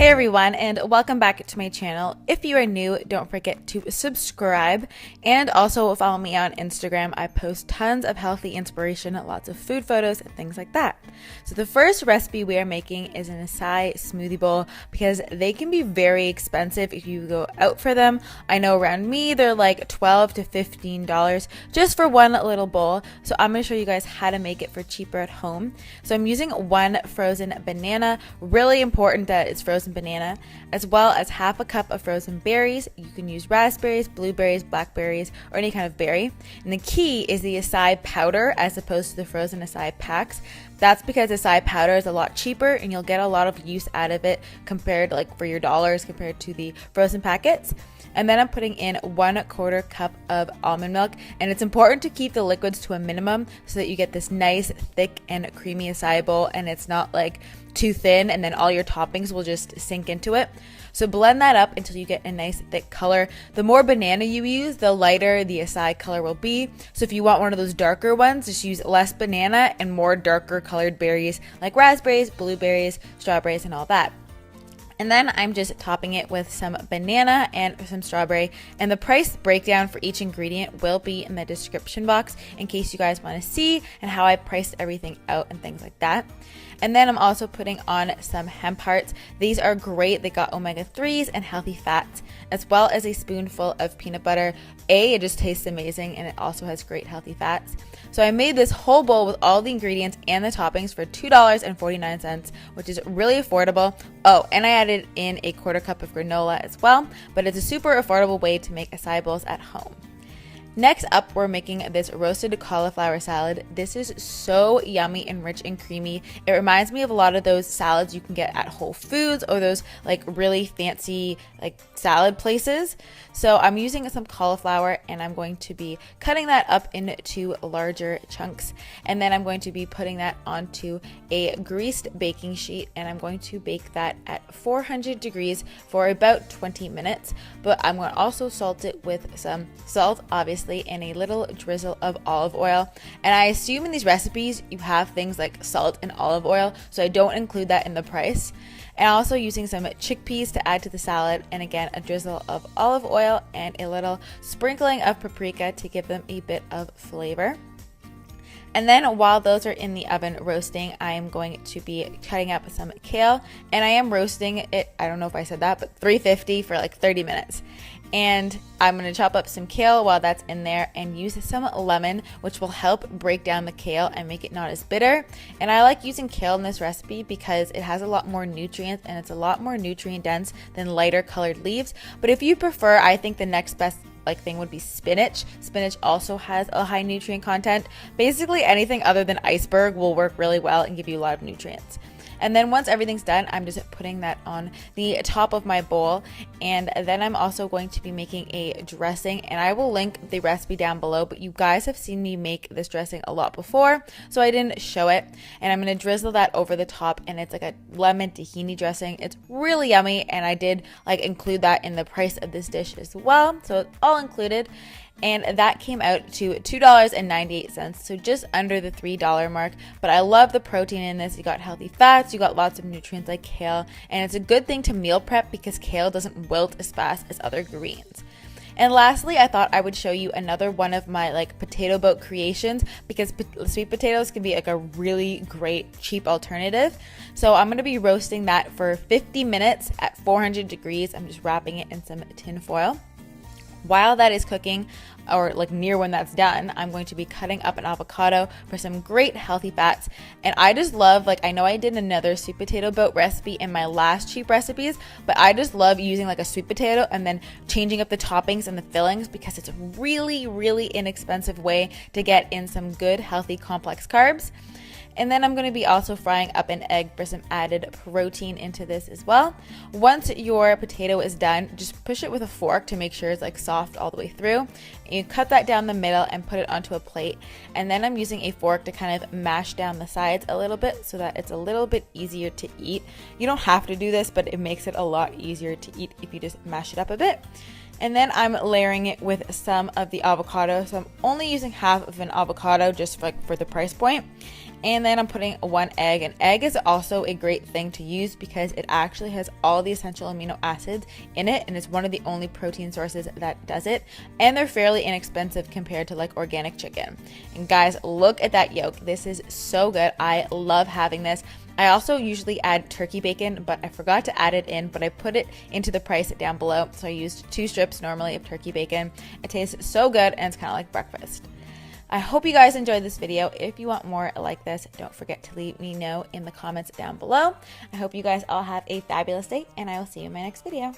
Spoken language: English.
Hey everyone, and welcome back to my channel. If you are new, don't forget to subscribe and also follow me on Instagram. I post tons of healthy inspiration, lots of food photos and things like that. So the first recipe we are making is an acai smoothie bowl because they can be very expensive if you go out for them. I know around me they're like $12 to $15 just for one little bowl. So I'm going to show you guys how to make it for cheaper at home. So I'm using one frozen banana. Really important that it's frozen banana, as well as half a cup of frozen berries. You can use raspberries, blueberries, blackberries, or any kind of berry. And the key is the acai powder as opposed to the frozen acai packs. That's because acai powder is a lot cheaper and you'll get a lot of use out of it compared, like for your dollars, compared to the frozen packets. And then I'm putting in 1/4 cup of almond milk, and it's important to keep the liquids to a minimum so that you get this nice thick and creamy acai bowl and it's not like too thin and then all your toppings will just sink into it. So blend that up until you get a nice thick color. The more banana you use, the lighter the acai color will be. So if you want one of those darker ones, just use less banana and more darker colored berries like raspberries, blueberries, strawberries, and all that. And then I'm just topping it with some banana and some strawberry. And the price breakdown for each ingredient will be in the description box in case you guys want to see and how I priced everything out and things like that. And then I'm also putting on some hemp hearts. These are great. They got omega-3s and healthy fats, as well as a spoonful of peanut butter. It just tastes amazing, and it also has great healthy fats. So I made this whole bowl with all the ingredients and the toppings for $2.49, which is really affordable. Oh, and I added in a 1/4 cup of granola as well, but it's a super affordable way to make acai bowls at home. Next up, we're making this roasted cauliflower salad. This is so yummy and rich and creamy. It reminds me of a lot of those salads you can get at Whole Foods or those like really fancy like salad places. So I'm using some cauliflower and I'm going to be cutting that up into larger chunks. And then I'm going to be putting that onto a greased baking sheet and I'm going to bake that at 400 degrees for about 20 minutes. But I'm going to also salt it with some salt, obviously, and a little drizzle of olive oil. And I assume in these recipes you have things like salt and olive oil, so I don't include that in the price. And also using some chickpeas to add to the salad, and again a drizzle of olive oil and a little sprinkling of paprika to give them a bit of flavor. And then while those are in the oven roasting, I am going to be cutting up some kale, and I am roasting it, I don't know if I said that, but 350 for like 30 minutes. And I'm going to chop up some kale while that's in there and use some lemon, which will help break down the kale and make it not as bitter. And I like using kale in this recipe because it has a lot more nutrients and it's a lot more nutrient dense than lighter colored leaves. But if you prefer, I think the next best thing would be spinach. Spinach also has a high nutrient content. Basically anything other than iceberg will work really well and give you a lot of nutrients. And then once everything's done, I'm just putting that on the top of my bowl. And then I'm also going to be making a dressing, and I will link the recipe down below, but you guys have seen me make this dressing a lot before, so I didn't show it. And I'm going to drizzle that over the top, and it's like a lemon tahini dressing. It's really yummy, and I did include that in the price of this dish as well, so it's all included. And that came out to $2.98, so just under the $3 mark. But I love the protein in this. You got healthy fats, you got lots of nutrients like kale, and it's a good thing to meal prep because kale doesn't wilt as fast as other greens. And lastly, I thought I would show you another one of my potato boat creations because sweet potatoes can be a really great cheap alternative. So I'm going to be roasting that for 50 minutes at 400 degrees. I'm just wrapping it in some tin foil. While that is cooking, or near when that's done, I'm going to be cutting up an avocado for some great healthy fats. And I just love, I know I did another sweet potato boat recipe in my last cheap recipes, but I just love using a sweet potato and then changing up the toppings and the fillings because it's a really, really inexpensive way to get in some good, healthy, complex carbs. And then I'm going to be also frying up an egg for some added protein into this as well. Once your potato is done, just push it with a fork to make sure it's soft all the way through. And you cut that down the middle and put it onto a plate. And then I'm using a fork to kind of mash down the sides a little bit so that it's a little bit easier to eat. You don't have to do this, but it makes it a lot easier to eat if you just mash it up a bit. And then I'm layering it with some of the avocado. So I'm only using half of an avocado just for the price point. And then I'm putting 1 egg. An egg is also a great thing to use because it actually has all the essential amino acids in it, and it's one of the only protein sources that does it. And they're fairly inexpensive compared to like organic chicken. And guys, look at that yolk. This is so good. I love having this. I also usually add turkey bacon, but I forgot to add it in, but I put it into the price down below. So I used 2 strips normally of turkey bacon. It tastes so good, and it's kind of like breakfast. I hope you guys enjoyed this video. If you want more like this, don't forget to leave me know in the comments down below. I hope you guys all have a fabulous day, and I will see you in my next video.